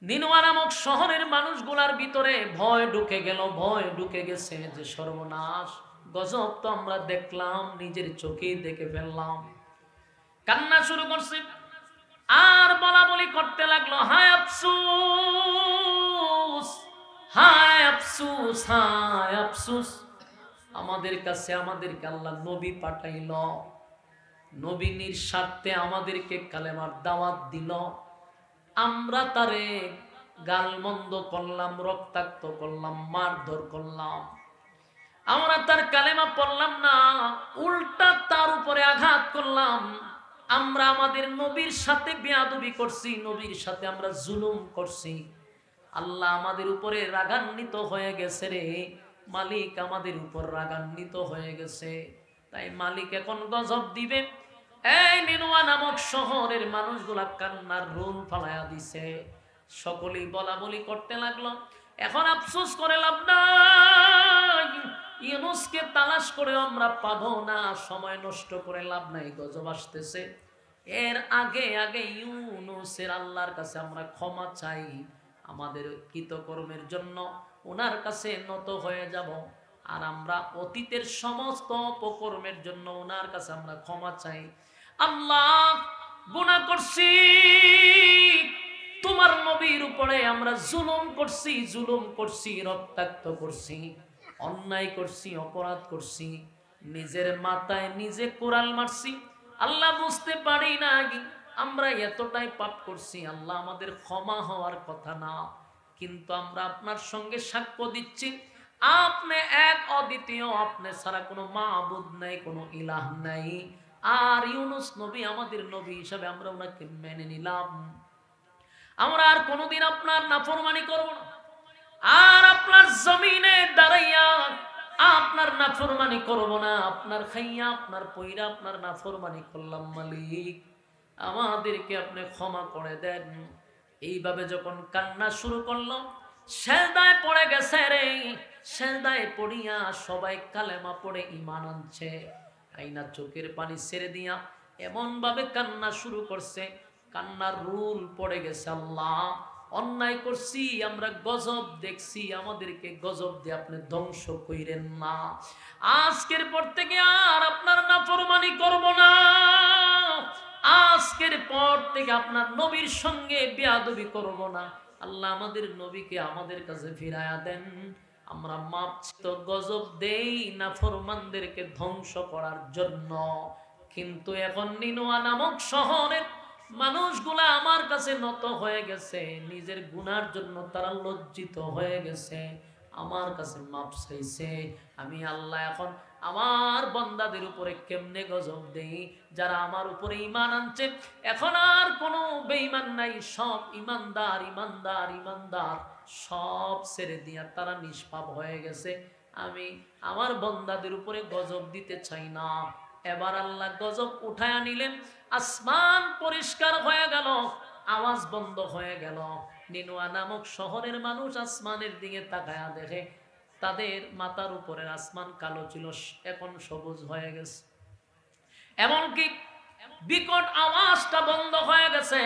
নিনওয়া নামক শহরের মানুষগুলার ভিতরে ভয় ঢুকে গেল, ভয় ঢুকে গেছে যে সর্বনাশ, গজব তো আমরা দেখলাম, নিজের চোখে দেখে ফেললাম। কান্না শুরু করছে আর বলা বলি করতে লাগলো, হায় আফসুস, হায় আফসুস, হায় আফসুস, আমাদেরকে আল্লাহ নবী পাঠাইল, নবী নিঃস্বার্থে আমাদেরকে কালেমার দাওয়াত দিল, আমরা তারে গালমন্দ করলাম, রক্তাক্ত করলাম, মারধর করলাম, আমরা তার কালেমা পড়লাম না, উল্টা তার উপরে আঘাত করলাম, আমরা আমাদের নবীর সাথে বেয়াদবি করছি, নবীর সাথে আমরা জুলুম করছি। আল্লাহ আমাদের উপরে রাগান্বিত হয়ে গেছে রে, মালিক আমাদের উপর রাগান্বিত হয়ে গেছে। তাই মালিক এখন গজব দিবে। এই নিনওয়া নামক শহরের মানুষগুলা কান্নার রোল ফালাইয়া দিছে, সকলেই বলা বলি করতে লাগলো। এখন আফসোস করে লাভ নাই, ইউনূসকে তালাশ করে আমরা পাবো না, সময় নষ্ট করে লাভ নাই, গজব আসতেছে। এর আগে আগে ইউনূসের আল্লাহর কাছে আমরা ক্ষমা চাই, আমাদের কৃতকর্মের জন্য ওনার কাছে নত হয়ে যাব, আর আমরা অতীতের সমস্ত অপকর্মের জন্য ওনার কাছে আমরা ক্ষমা চাই। আল্লাহ, গুনাহ করছি, তোমার নবীর উপরে আমরা জুলুম করছি, রক্তাক্ত করছি, অন্যায় করছি, অপরাধ করছি, নিজের মাথায় নিজে কোরাল মারছি। আল্লাহ, বুঝতে পারি না আমরা এতটাই পাপ করছি, আল্লাহ আমাদের ক্ষমা হওয়ার কথা না, কিন্তু আমরা আপনার সঙ্গে সাক্ষ্য দিচ্ছি আপনি এক অদ্বিতীয়, আপনি ছাড়া কোনো মাবুদ নাই, কোনো ইলাহ নাই, আর ইউনূস নবী আমাদের নবী হিসাবে আমরা ওনাকে মেনে নিলাম, আমরা আর কোনোদিন আপনার নাফরমানি করব না, আর আপনার জমিনে দাঁড়াইয়া আপনার নাফরমানি করব না, আপনার খাইয়া আপনার পয়রা আপনার নাফরমানি করলাম, মালিক আমাদেরকে আপনি ক্ষমা করে দেন। এইভাবে যখন কান্না শুরু করলো, সেজদায় পড়ে গেছে রে, সেজদায় পড়িয়া সবাই কালেমা পড়ে ঈমান আনছে, আইনা চোখের পানি ছেড়ে দিয়া এমন ভাবে কান্না শুরু করছে, কান্নার রুল পড়ে গেছে, আল্লাহ অন্যায় করছি, আমরা গজব দেখছি, আমাদেরকে গজব দিয়ে আপনি ধ্বংস কইরেন না, আজকের পর থেকে আর আপনার নাফরমানি করব না, আজকের পর থেকে আপনার নবীর সঙ্গে বেয়াদবি করব না, আল্লাহ আমাদের নবীকে আমাদের কাছে ফিরায়া দেন, আমরা মাপ তো গজব দেই নাফরমানদেরকে ধ্বংস করার জন্য। কিন্তু এখন নিনওয়া নামক শহরের মানুষগুলা আমার কাছে নত হয়ে গেছে, নিজের গুনার জন্য তারা লজ্জিত হয়ে গেছে, আমার কাছে মাপ চাইছে, আমি আল্লাহ এখন আমার বান্দাদের উপরে কেমনে গজব দেই, যারা আমার উপরে ঈমান আনছে, এখন আর কোনো বেঈমান নাই, সব ঈমানদার ঈমানদার ঈমানদার, সব ছেড়ে দিয়া তারা নিষ্পাপ হয়ে গেছে, আমি আমার বান্দাদের উপরে গজব দিতে চাই না। এবার আল্লাহ গজব উঠায়া নিলেন, আসমান পরিষ্কার হয়ে গেল, আওয়াজ বন্ধ হয়ে গেল, নিনওয়া নামক শহরের মানুষ আসমানের দিকে তাকায়া দেখে তাদের মাথার উপরের আসমান কালো ছিল, এখন সবুজ হয়ে গেছে, এমনকি বিকট আওয়াজটা বন্ধ হয়ে গেছে।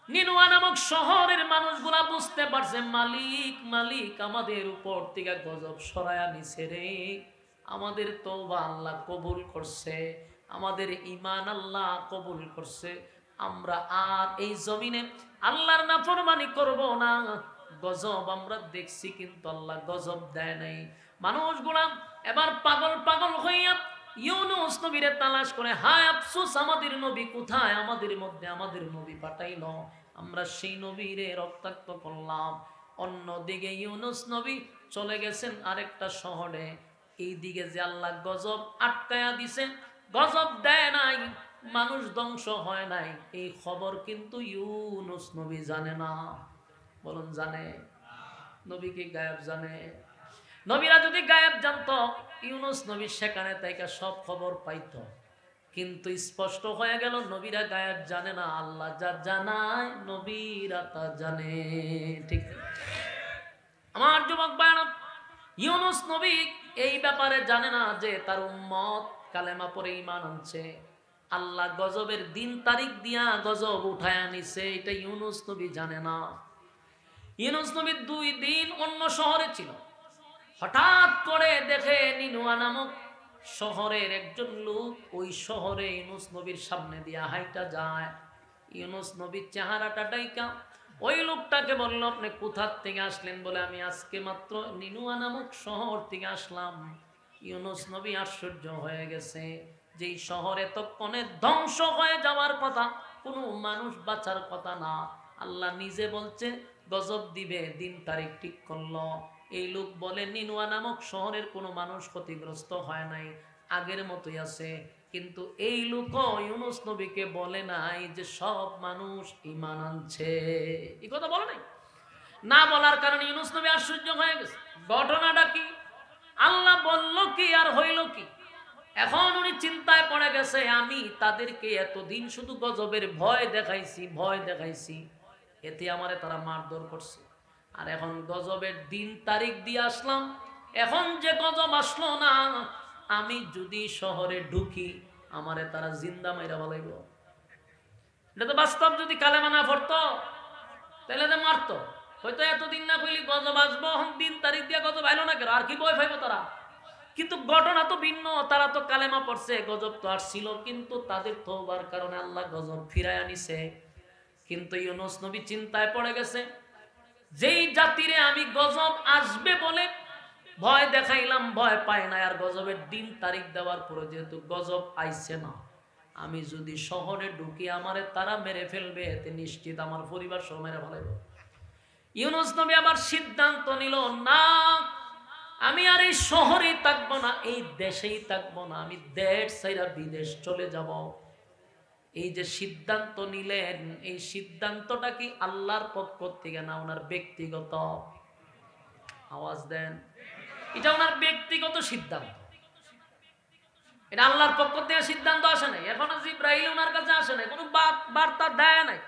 নিনওয়া নামক শহরের মানুষগুলা বুঝতে পারছে, মালিক মালিক আমাদের উপর থেকে গজব সরায়া নিছে রে, আমাদের তওবা আল্লাহ কবুল করছে, আমাদের ঈমান আল্লাহ কবুল করছে, আমরা আর এই জমিনে আল্লাহর নাফরমানি করব না। গজব আমরা দেখছি কিন্তু আল্লাহ গজব দেয় নাই। মানুষগুলা এবার পাগল পাগল হইয়া ইউনূস নবীরে তালাশ করে, হায় আফসোস আমাদের নবী কোথায়, আমাদের মধ্যে আমাদের নবী পাঠাইল, আমরা সেই নবীরে রক্তাক্ত করলাম। অন্যদিকে ইউনূস নবী চলে গেছেন আরেকটা শহরে, এই দিকে যে আল্লাহ গজব আটকায়া দিছে, গজব দেয় নাই, মানুষ ধ্বংস হয় নাই, এই খবর কিন্তু ইউনূস নবী জানে না। বলুন জানে? নবী কি গায়েব জানে? নবীরা যদি গায়েব জানতো, ইউনূস নবী সেখানে তাইকা সব খবর পাইতো, কিন্তু স্পষ্ট হয়ে গেল নবীরা গায়েব জানে না, আল্লাহ যা জানায় নবীরা তা জানে। ঠিক আমার যুবক ভাইরা, ইউনূস নবী এই ব্যাপারে জানে না যে তার উম্মত কালেমা পড়ে ঈমান আনছে, আল্লাহ গজবের দিন তারিখ দিয়া গজব উঠায় নিছে, এটা ইউনুস নবী জানে না। ইউনুস নবী 2 দিন অন্য শহরে ছিল। হঠাৎ করে দেখে নিনুয়া নামক শহরের একজন লোক ওই শহরে ইউনুস নবীর সামনে দিয়া হাইটা যায়। ইউনুস নবীর চেহারাটা ডাইকা ওই লোকটাকে বলল, আপনি কোথা থেকে আসলেন? বলে, আমি আজকে মাত্র নিনুয়া নামক শহর থেকে আসলাম। ইউনুস নবী আশ্চর্য হয়ে গেছে, যেই শহরে তখনে ধ্বংস হয়ে যাওয়ার কথা, কোনো মানুষ বাঁচার কথা না, আল্লাহ নিজে বলছে গজব দিবে, দিন তারিখ ঠিক করলো। এই লোক বলে, নিনুয়া নামক শহরের কোনো মানুষ ক্ষতিগ্রস্ত হয় নাই, আগের মতোই আছে। কিন্তু এই লোকও ইউনুস নবীকে বলে নাই যে সব মানুষ ঈমান আনছে। এই কথা বলে নাই। না বলার কারণে ইউনুস নবী আশ্চর্য হয়ে গেছে, ঘটনাটা কি, আল্লাহ বলল কি আর হইল কি। এখন উনি চিন্তায় পড়ে গেছে, আমি তাদেরকে এতদিন শুধু গজবের ভয় দেখাইছি, এতে আমারে তারা মারধর করছে। আর এখন গজবের দিন তারিখ দিয়ে আসলাম, এখন যে গজব আসলো না, আমি যদি শহরে ঢুকি আমারে তারা জিন্দা মাইরা বলাইব। এটা তো বাস্তব। যদি কালেমা না পড়তো তাহলে তো মারতো, হয়তো এতদিন না কইলি গজব আসবো, এখন দিন তারিখ দিয়ে গজব আইলো না কেন, আর কি ভয় পাইব তারা? কিন্তু ঘটনা তো ভিন্ন, তারা তো কালেমা পড়ছে, গজব তো আসছিল, কিন্তু তাদের তওবার কারণে আল্লাহ গজব ফিরায় আনিছে। কিন্তু ইউনুস নবী চিন্তায় পড়ে গেছে, যেই জাতিরে আমি গজব আসবে বলে ভয় দেখাইলাম, ভয় পায় না, আর গজবের দিন তারিখ দেওয়ার পরে যেহেতু গজব আইছে না, আমি যদি শহরে ঢুকি আমারে তারা মেরে ফেলবে, এতে নিশ্চিত আমার পরিবার সহ মেরে ফেলাইব। ইউনুস নবী আবার সিদ্ধান্ত নিল, না, আমি আর এই শহরেই থাকবো না, এই দেশেই থাকবো না, আমি দেশ ছাইরা বিদেশ চলে যাব। এই যে সিদ্ধান্ত নিলেন, এই সিদ্ধান্তটা কি আল্লাহর পক্ষ থেকে না ওনার ব্যক্তিগত? আওয়াজ দেন। এটা ওনার ব্যক্তিগত সিদ্ধান্ত, এটা আল্লাহর পক্ষ থেকে সিদ্ধান্ত আসে নাই। এখন জিবরাইল ওনার কাছে আসে নাই, কোনো বার্তা দেয় নাই।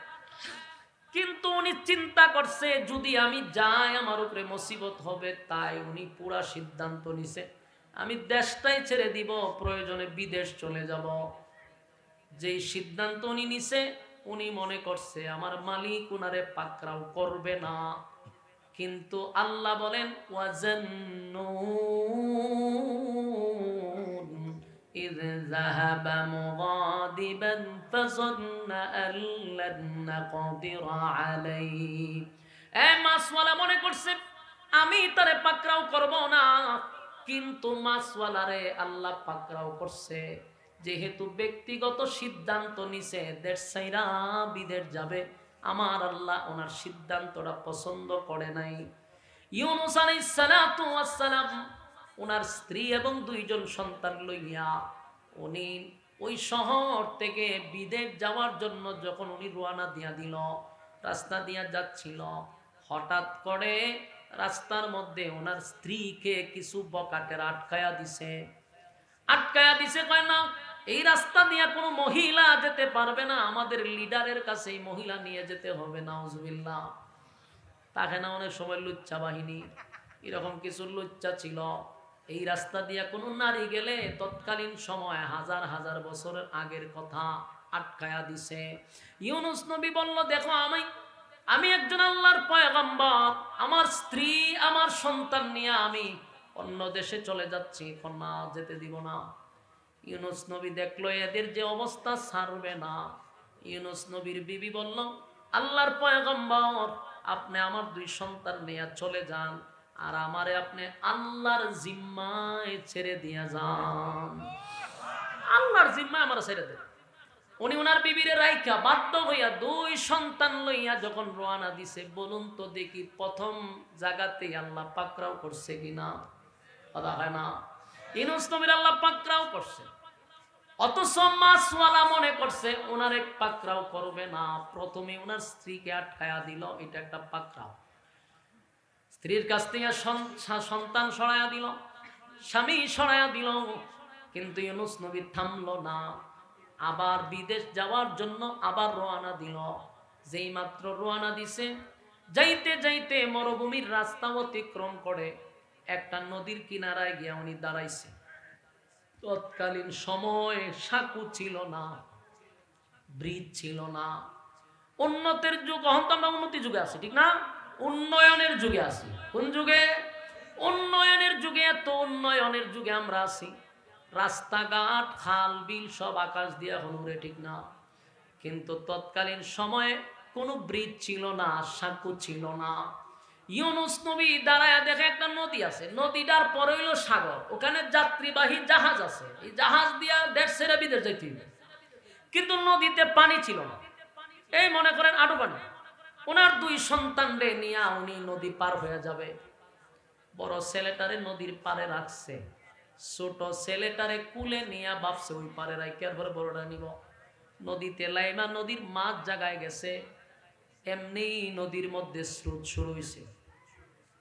কিন্তু উনি চিন্তা করছে, যদি আমি যাই আমার উপরে মুসিবত হবে, তাই উনি পুরা সিদ্ধান্ত নিছে, আমি দেশটাই ছেড়ে দিব, প্রয়োজনে বিদেশ চলে যাব। যেই সিদ্ধান্ত উনি নিছে, উনি মনে করছে আমার মালিক উনারে পাকড়াও করবে না। কিন্তু আল্লাহ বলেন, ওয়াজান্নুন ইয যাহাবা মুগাদিবান ফাযান্না আল্লান নাকদিরা আলাইহি। মাছওয়ালা মনে করছে আমি তারে পাকড়াও করব না, কিন্তু মাছওয়ালারে আল্লাহ পাকড়াও করছে। যেহেতু ব্যক্তিগত সিদ্ধান্ত নিছে দেশ ছাইরা বিদেশ যাবে, আমার আল্লাহ ওনার সিদ্ধান্তটা পছন্দ করে নাই। ইউনুস আলাইহিস সালাতু ওয়াস সালাম ওনার স্ত্রী এবং 2 জন সন্তান লইয়া উনি ওই শহর থেকে বিদেশ যাওয়ার জন্য যখন উনি রওনা দিয়া দিল, রাস্তা দিয়া যাচ্ছিল, হঠাৎ করে রাস্তার মধ্যে ওনার স্ত্রীকে কিছু বকাটের আটকায়া দিছে। কয় না, এই রাস্তা দিয়ে কোনো মহিলা যেতে পারবে না, আমাদের লিডারের কাছে এই মহিলা নিয়ে যেতে হবে। নাউজুবিল্লাহ। তাকে না অনেক সময় লুচ্চা বাহিনী, এরকম কিছু লুচ্চা ছিল, এই রাস্তা দিয়ে কোনো নারী গেলে তৎকালীন সময় হাজার হাজার বছরের আগের কথা, আটকায়া দিছে। ইউনুস নবী বলল, দেখো আমি একজন আল্লাহর পয়গম্বর, আমার স্ত্রী আমার সন্তান নিয়ে আমি অন্য দেশে চলে যাচ্ছি, এখন না যেতে দিব না। ইউনুস নবী দেখলো এদের যে অবস্থা ছাড়বে না। ইউনুস নবীর বিবি বলল, আল্লাহর পয়গম্বর, আপনি আমার 2 সন্তান নিয়ে চলে যান, আর আমারে আপনি আল্লাহর জিম্মায় ছেড়ে দিয়া যান। আল্লাহর জিম্মায় আমার ছেড়ে দেন। উনি ওনার বিবিরে রাইখা বাধ্য হইয়া 2 সন্তান লইয়া যখন রওনা দিছে, বলুন তো দেখি প্রথম জায়গাতে আল্লাহ পাকড়াও করছে কিনা? কথা হয় না। ইউনুস নবীর আল্লাহ পাকড়াও করছে, অথচ মাছওয়ালা মনে করছে ওনার এক পাকড়াও করবে না, প্রথমে ওনার স্ত্রীকে আটকায়া দিল, এটা একটা পাকড়াও। স্ত্রীর কাছ থেকে সন্তান সরাইয়া দিল, স্বামী সরাইয়া দিল, কিন্তু ইউনুস নবী থামলো না, আবার বিদেশ যাওয়ার জন্য আবার রওনা দিল। যেই মাত্র রওনা দিছে, যাইতে যাইতে মরুভূমির রাস্তা অতিক্রম করে একটা নদীর কিনারায় গিয়া উনি দাঁড়াইছে। তৎকালীন সময়ে সাঁকু ছিল না, ব্রিজ ছিল না। উন্নতির যুগ, এখন তো আমরা উন্নতি যুগে আছি, ঠিক না? উন্নয়নের যুগে আছি। কোন যুগে? উন্নয়নের যুগে। এত উন্নয়নের যুগে আমরা আছি, রাস্তাঘাট খাল বিল সব আকাশ দিয়ে এখন উড়ে, ঠিক না? কিন্তু তৎকালীন সময়ে কোনো ব্রিজ ছিল না, সাঁকো ছিল না। ইউনুস নবী দাঁড়ায় দেখে একটা নদী আছে, নদীটার পরে হইল সাগর, ওখানে যাত্রীবাহী জাহাজ আছে, এই জাহাজ দিয়া দেশ ছেড়ে বিদেশ যাইতে হইবে। কিন্তু নদীতে পানি ছিল না, এই মনে করেন আটু পানি। ওনার দুই সন্তানরে নিয়ে উনি নদী পার হয়ে যাবে। বড় ছেলেটারে নদীর পারে রাখছে, ছোট ছেলেটারে কুলে নিয়ে ভাবছে ওই পারে রাখে আর বড়টা নিব। নদীতে লাইমা নদীর মাঝ জায়গায় গেছে, এমনি নদীর মধ্যে স্রোত শুরু হয়েছে।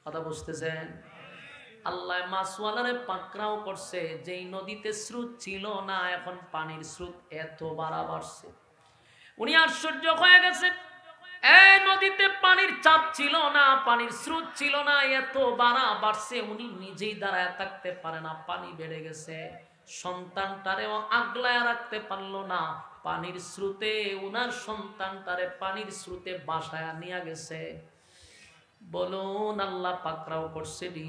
কথা বুঝতেছেন? আল্লাহ মাছওয়ালারে পাকড়াও করছে, যেই নদীতে স্রোত ছিল না, এখন পানির স্রোত এত বাড়ছে। উনি আশ্চর্য হয়ে গেছে, এই নদীতে পানির চাপ ছিল না, পানির স্রোত ছিল না, এত বাড়ছে, উনি নিজেই দাঁড়ায় থাকতে পারে না, পানি বেড়ে গেছে। সন্তানটারেও আগলায় রাখতে পারলো না, পানির স্রোতে উনার সন্তানটারে পানির স্রোতে বাসায় নিয়ে গেছে। বলুন আল্লাহ পাকড়াও করছে নি?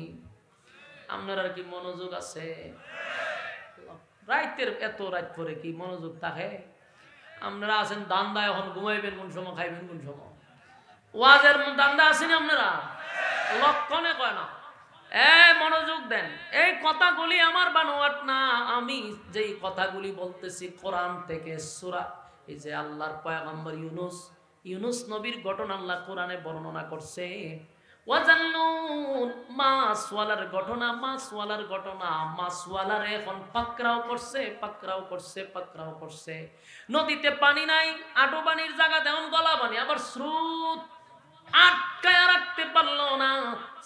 আপনার আর কি মনোযোগ আছে? রাইতের এত রাত করে কি মনোযোগ থাকে? আপনারা আছেন দান্দায়, এখন ঘুমাইবেন কোন সময়, খাইবেন কোন সময়? ওয়াজের দান্দা আছেন আপনারা? লক্ষণে কয় না। মনোযোগ দেন। এই কথাগুলি আমার বানোয়াট না, আমি যেই কথাগুলি বলতেছি কোরআন থেকে, সূরা, এই যে আল্লাহর পয়গম্বর ইউনুস নবীর ঘটনা আল্লাহ কোরআনে বর্ণনা করছে। ওয়াজান্নুন, মাছওয়ালার ঘটনা, মাছওয়ালারে এখন পাকড়াও করছে। নদীতে পানি নাই, আটো পানির জায়গা তেমন গলা পানি, আবার স্রোত আটকায় রাখতে পারলো না,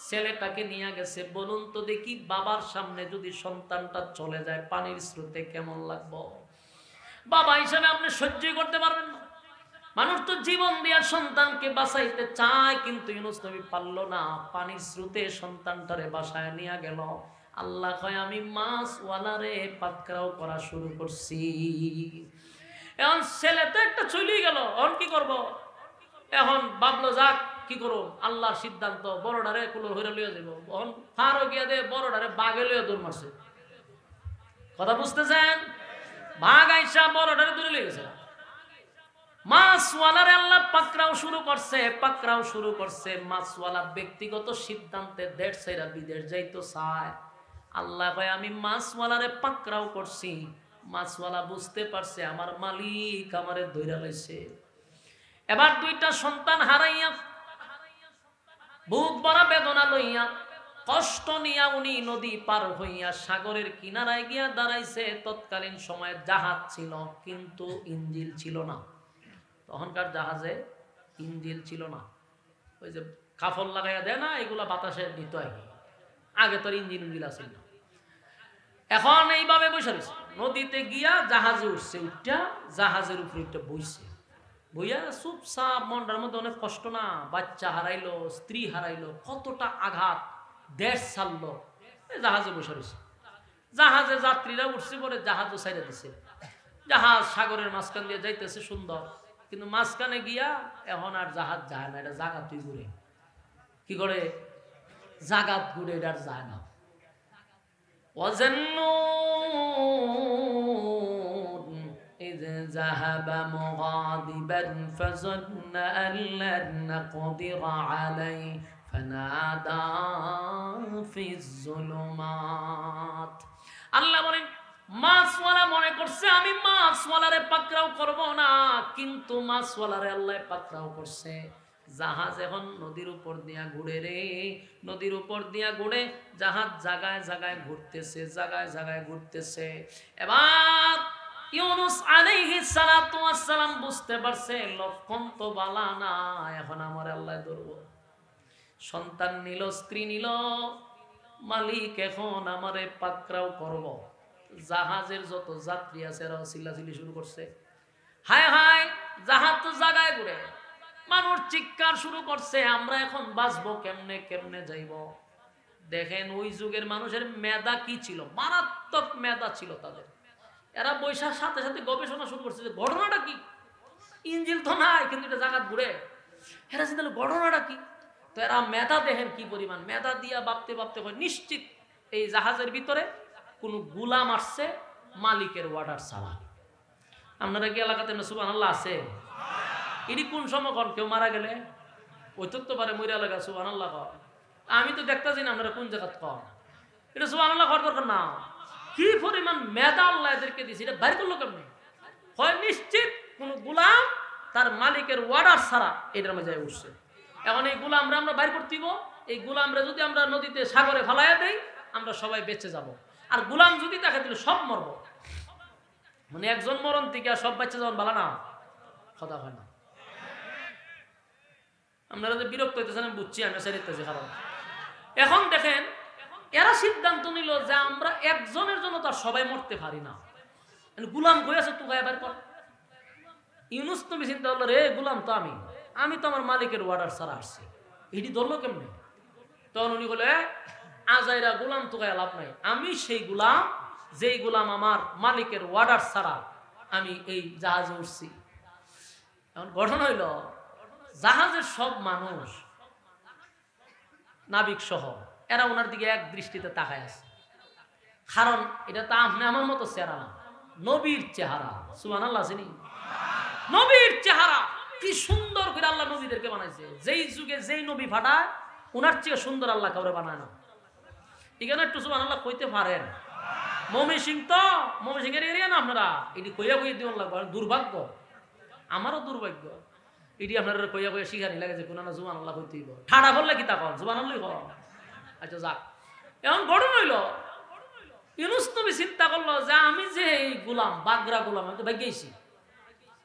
ছেলেটাকে নিয়ে গেছে। বলুন তো দেখি, বাবার সামনে যদি সন্তানটা চলে যায় পানির স্রোতে কেমন লাগবে? বাবা হিসাবে আপনি সহ্যই করতে পারবেন না। মানুষ তো জীবন দিয়া সন্তানকে বাঁচাইতে চায়, কিন্তু ইউনুস নবী পারলো না, পানির স্রোতে সন্তানটারে বাসায় নিয়ে গেল। আল্লাহ কয়, আমি মাছওয়ালারে পাকড়াও করা শুরু করছি। এখন ছেলে তো একটা চলে গেল, এখন কি করব? এখন ভাবলো যাক কি করো, আল্লাহর সিদ্ধান্ত, বড়ডারে কুলো হইরা লইয়া যাব। এখন ফারও গিয়া দে বড়ডারে বাঘে লইয়া দৌড় মারছে। কথা বুঝতেছেন? বাঘ আইসা বড়ডারে দৌড়ে লইয়া গেছে। মাছওয়ালারে আল্লাহ পাকড়াও শুরু করছে। মাছওয়ালা ব্যক্তিগত সিদ্ধান্তে দেশ ছেড়ে বিদেশ যাইতো চায়। আল্লাহ কয়, আমি মাছওয়ালারে পাকড়াও করছি। মাছওয়ালা বুঝতে পারছে আমার মালিক আমারে ধইরা লইছে। এবার দুইটা সন্তান হারাইয়া, বুক ভরা বেদনা লইয়া, কষ্ট নিয়া উনি নদী পার হইয়া সাগরের কিনারায় গিয়া দাঁড়াইছে। তৎকালীন সময়ে জাহাজ ছিল, কিন্তু ইঞ্জিল ছিল না। তখনকার জাহাজে ইঞ্জিল ছিল না, ওই যে কাফল লাগাইয়া দেয় না, এগুলা বাতাসে নিত আগে তোর ইঞ্জিল আছে না। এখন এইভাবে বসে রয়েছে, নদীতে গিয়া জাহাজে উঠছে, উঠটা জাহাজের উপরে একটা বইছে, বইয়া চুপচাপ, মনটার মধ্যে অনেক কষ্ট না, বাচ্চা হারাইলো, স্ত্রী হারাইলো, কতটা আঘাত, দেশ ছাড়লো, জাহাজে বসে রয়েছে। জাহাজে যাত্রীরা উঠছে, পরে জাহাজও ছাইড়া দিছে। জাহাজ সাগরের মাঝখান দিয়ে যাইতেছে সুন্দর, কিন্তু মাঝখানে গিয়া এখন আর জাহাজ যায় না, এটা জাগাতুই ঘুরে। কি করে? জাগাত ঘুরে, এটা আর যায় না। إذ ذهب مغاضبا فظن أن لن نقدر عليه فنادى في الظلمات। আল্লাহ বলেন, মাছওয়ালা মনে করছে আমি মাছওয়ালারে পাকড়াও করব না, কিন্তু মাছওয়ালারে আল্লাহ পাকড়াও করছে। জাহাজ এখন নদীর উপর দিয়া ঘুরে রে, নদীর উপর দিয়া ঘুরে, জাহাজ জায়গায় জায়গায় ঘুরতেছে। এবার ইউনুস আলাইহিস সালাতু ওয়াস সালাম বুঝতে পারছে, লক্ষণ তো বালা না, এখন আমার আল্লাহ ধরব। সন্তান নিল, স্ত্রী নিল, মালিক এখন আমারে পাকড়াও করব। জাহাজের যত যাত্রী আছে এরাও চিল্লাচিল্লি শুরু করছে, হায় হায়, জাহাজ তো জায়গায় ঘুরে। মানুষ চিৎকার শুরু করছে, আমরা এখন বাঁচবো কেমনে যাইব? দেখেন ওই যুগের মানুষের মেধা কি ছিল, মারাত্মক মেধা ছিল তাদের। এরা বৈশাখ সাথে সাথে গবেষণা শুরু করছে যে ঘটনাটা কি, ইঞ্জিল তো নাই, কিন্তু এটা জাগাত ঘুরে। এরা চিন্তা ঘটনাটা কি? তো এরা মেধা দেখেন কি পরিমাণ, মেধা দিয়া ভাবতে ভাবতে হয় নিশ্চিত এই জাহাজের ভিতরে কোন গুলাম আসছে মালিকের ওয়ার্ডার ছাড়া। আপনারা কি এলাকাতে সুবহানাল্লাহ আছে? এটি কোন সময় কন কেউ মারা গেলে ওই তো পারে মরিয়া লাগা সুবহানাল্লাহ কর। আমি তো দেখতেছি না আপনারা কোন জায়গাত কন। এটা সুবহানাল্লাহ করার দরকার না। কি পরিমাণ মেধা আল্লাহ এদেরকে দিয়েছে, এটা বাইর করলো কেমনি? হয় নিশ্চিত কোন গুলাম তার মালিকের অর্ডার ছাড়া এটার মধ্যে উঠছে। এখন এই গুলামরা আমরা বাইর করতে দিব। এই গুলামরা যদি আমরা নদীতে সাগরে ফালাইয়া দেই, আমরা সবাই বেঁচে যাব। আর গুলাম যদি দেখা দিলে সব মরবো। মানে একজন মরণ থেকে সব বাচ্চা যাওয়ান ভালো না, কথা হয় না। আপনারা যে বিরক্ত হইতেছেন আমি বুঝছি, আমি সেরিতেছি। কারণ এখন দেখেন এরা সিদ্ধান্ত নিল যে আমরা একজনের জন্য তার সবাই মরতে পারি না। গুলাম হয়েছে তুই এবার কর। ইউনুস নবী চিন্তা করলো, রে গুলাম তো আমি তো আমার মালিকের অর্ডার ছাড়া আসছি, এটি ধরলো কেমনে? তখন উনি বলে, আজাইরা গুলাম তো লাভ নাই, আমি সেই গুলাম যেই গুলাম আমার মালিকের অর্ডার ছাড়া আমি এই জাহাজে উঠছি। এখন গঠন হইল জাহাজের সব মানুষ নাবিক সহ এরা ওনার দিকে এক দৃষ্টিতে তাকায় আছে। কারণ এটা তো আপনি আমার মতো চেহারা না, নবীর চেহারা। সুবহানাল্লাহ চিনি? নবীর চেহারা কি সুন্দর করে আল্লাহ নবীদেরকে বানাইছে। যেই যুগে যেই নবী ফাটায় ওনার চেয়ে সুন্দর আল্লাহ কাউরে বানায় না। এখানে একটু সুবহানাল্লাহ কইতে পারেন। মমি সিং তো মমি সিং এর এরিয়া না আপনারা, এটি কইয়া কইয়া দিন লাগবে। দুর্ভাগ্য, আমারও দুর্ভাগ্য। এটি আপনারা কইয়া কইয়া শিখানি লাগে যে কোন না সুবহানাল্লাহ কইতে হইব। ঠাডা বললে কি তা কন সুবহানাল্লাহ কন। আচ্ছা যাক, এখন গঠন হইল ইউনুস নবী চিন্তা করলো যে আমি যে এই গুলাম বাগরা গুলাম, আমি তো ভাগ্যেছি।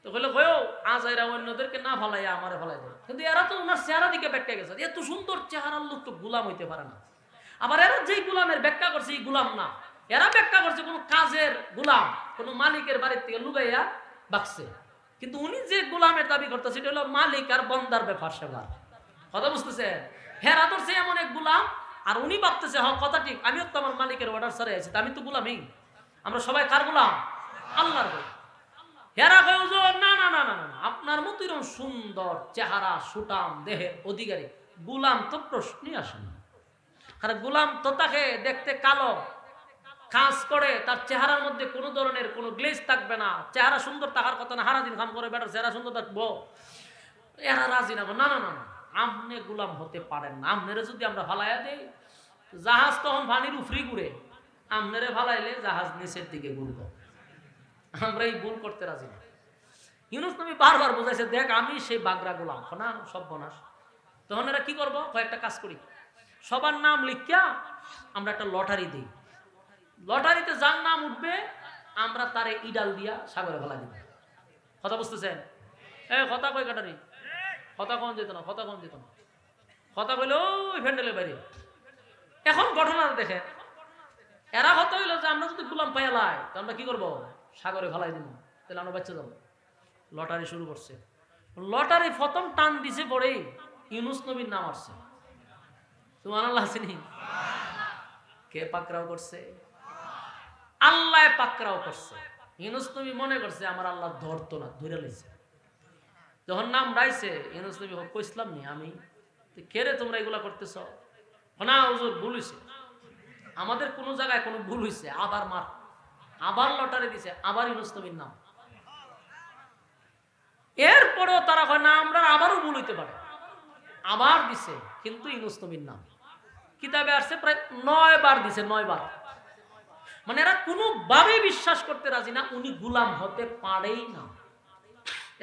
তো কইলো কয়ও আজাইরা অন্যদেরকে না ফালাইয়া আমারে ফালাই দেয়। কিন্তু এরা তো ওনার চেহারা দিকে ব্যাখ্যা গেছে, এত সুন্দর চেহারার লোক তো গুলাম হইতে পারে না। আবার এরা যেই গুলামের ব্যাখ্যা করছে এই গুলাম না, এরা ব্যাখ্যা করছে কোন কাজের গুলাম, কোন মালিকের বাড়ির থেকে লুগাইয়া বাকছে। কিন্তু উনি যে গুলামের দাবি করতে সেটা হলো মালিক আর বন্দার ব্যাপার সেবার। কথা বুঝতেছে? হেরা ধরছে এমন এক গুলাম, আর উনি ভাবতেছে হ্যাঁ কথা ঠিক, আমিও তো আমার মালিকের অর্ডার ছাড়া আছি, আমি তো গুলামই। আমরা সবাই কার গুলাম? আল্লাহর গোলাম। হেরা কয় না না না না না, আপনার মতো এরকম সুন্দর চেহারা সুটাম দেহের অধিকারী গুলাম তো প্রশ্নই আসে না। কারণ গুলাম তো তাকে দেখতে কালো, কাজ করে, তার চেহারার মধ্যে কোনো ধরনের কোনো গ্লেজ থাকবে না, চেহারা সুন্দর থাকার কথা না, হারাদিন কাম করে বেটার চেহারা সুন্দর থাকবো। এরা রাজি না, না না না না, আপনি গুলাম হতে পারেন না। আপনারা যদি আমরা ফালাইয়া দেই, জাহাজ তখন পানির উফরি ঘুরে, আপনারে ফালাইলে জাহাজ নিচের দিকে ঘুরবো। আমরা এই ভুল করতে রাজি না। ইউনুস নবী বারবার বোঝাইছে, দেখ আমি সেই বাগরা গোলাম না, সব বনাস। তখন এরা কি করবো, কয়েকটা কাজ করি, সবার নাম লিখিয়া আমরা একটা লটারি দিই। লটারিতে যার নাম উঠবে আমরা তারে ইডাল দিয়া সাগরে ফেলা দিব। কথা বুঝতেছেন? কথা কয় কাটারি, কথা কম যেত না, কথা কম যেত না, কথা কইলে ওই ফ্যান্ডেলের বাইরে। এখন ঘটনা দেখে এরা কথা হইলো যে আমরা যদি গুলাম পাইলাই তো আমরা কি করবো, সাগরে ফেলাই দিব, তাহলে আমরা বাচ্চা যাবো। লটারি শুরু করছে। লটারি প্রথম টান দিছে পরেই ইউনুস নবীর নাম আসছে। সুবহানাল্লাহ চিনি? কে পাকড়াও করছে? আল্লাহ পাকড়াও করছে। ইউনুস নবী মনে করছে আমার আল্লাহ ধরতো না, ধরে লইছে। যখন নাম রাইছে ইউনুস নবী কইছিলাম নি আমি, কে রে তোমরা এগুলা করতেছ? না হুজুর ভুল হইছে, আমাদের কোন জায়গায় কোনো ভুল হইছে, আবার মার, আবার লটারি দিছে, আবার ইউনুস নবীর নাম। এরপরেও তারা কয় না আমরা আবারও ভুল হইতে পারে, আবার দিছে, কিন্তু ইউনুস নবীর নাম কিতাবে আসছে প্রায় 9 বার দিছে, 9 বার। মানে এরা কোনোভাবেই বিশ্বাস করতে রাজি না উনি গুলাম হতে পারেই না।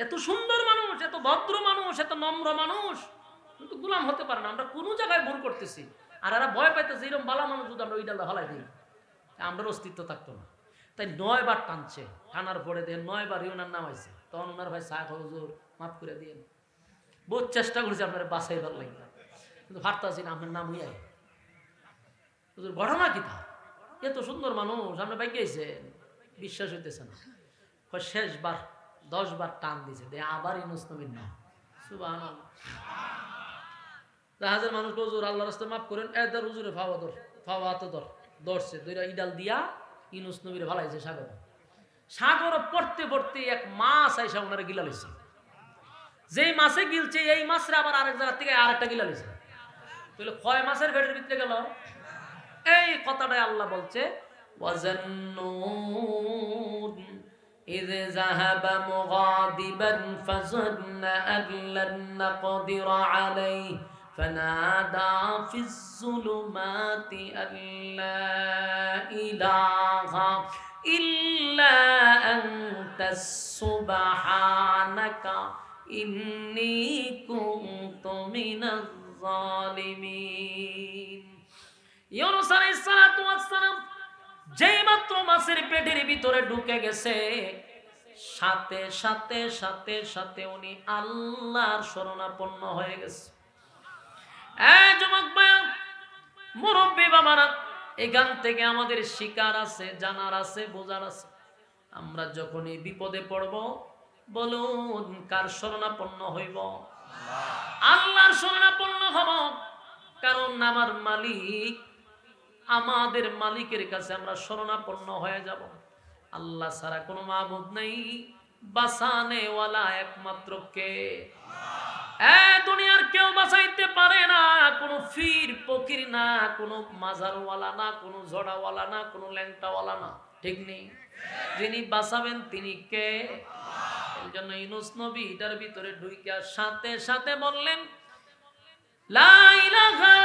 এত সুন্দর মানুষ, এত ভদ্র মানুষ, এত নম্র মানুষ, কিন্তু গুলাম হতে পারে না। আমরা কোনো জায়গায় ভুল করতেছি, আর এরা ভয় পাইতেছে এরকম বালা মানুষ যদি আমরা ওই ডালা হলাই দিই আমাদের অস্তিত্ব থাকতো না। তাই 9 বার টানছে, টানার পরে দেখেন 9 বার ওনার নাম আইছে। তখন ওনার ভাই সাহেব হুজুর মাফ করে দিয়েন, বহুত চেষ্টা করেছি আপনার বাসাইবার লাগে, কিন্তু পারতাছি না, আপনার নাম হইয়াই হুজুর। ঘটনা কি তা, এত সুন্দর মানুষ আপনি বাইকেছেন, বিশ্বাস হইতেছে না। শেষবার 10 বার টান দিছে, আবার ইউনুস নবীর নাম। সুবহানাল্লাহ। জাহাজের মানুষ হুজুর আল্লাহর রাস্তায় মাফ করেন, এদার হুজুরে ফাওয়া ধর, ফাওয়া হাতে ধর, ধরছে দুইটা ইডাল দিয়া ইউনুস নবীর ফালাইছে সাগর। সাগর পড়তে পড়তে এক মাছ আইসা ওনারে গিলা লইছে। যেই মাছে গিলছে এই মাছরে আবার আরেক জায়গা থেকে আরেকটা গিলা লিছে, তাহলে কয় মাছের পেটের ভিতরে গেল? এই কথাটাই আল্লাহ বলছে ওয়াজান্নুন إذ ذهب مغاضبا فظن أن لن نقدر عليه فنادى في الظلمات أن لا إله إلا أنت سبحانك إني كنت من الظالمين। ইউনূস আলাইহিস সালাতু ওয়াস সালাম যেই মাত্র মাছের পেটের ভিতরে ঢুকে গেছে, সাথে সাথে সাথে সাথে উনি আল্লাহর শরণাপন্ন হয়ে গেছে। এই যুবক ভাই, মুরব্বী বাবারা, এখান থেকে আমাদের শিকার আছে, জানার আছে, বোঝার আছে। আমরা যখনই বিপদে পড়ব, বলুন কার শরণাপন্ন হইব? আল্লাহর শরণাপন্ন হব। কারণ আমার মালিক, আমাদের মালিকের কাছে আমরা শরণাপন্ন হয়ে যাব। আল্লাহ ছাড়া কোনো মাবুদ নেই, বাঁচানে ওয়ালা একমাত্র কে? দুনিয়ার কেউ বাঁচাইতে পারে না। কোনো ফির ফকির না, কোনো মাজারওয়ালা না, কোনো জড়াওয়ালা না, কোনো ল্যাংটাওয়ালা না, ঠিক নেই। যিনি বাঁচাবেন তিনি কে? এই জন্য ইউনূস নবী এটার ভিতরে ঢুইকা সাথে সাথে বললেন লা ইলাহা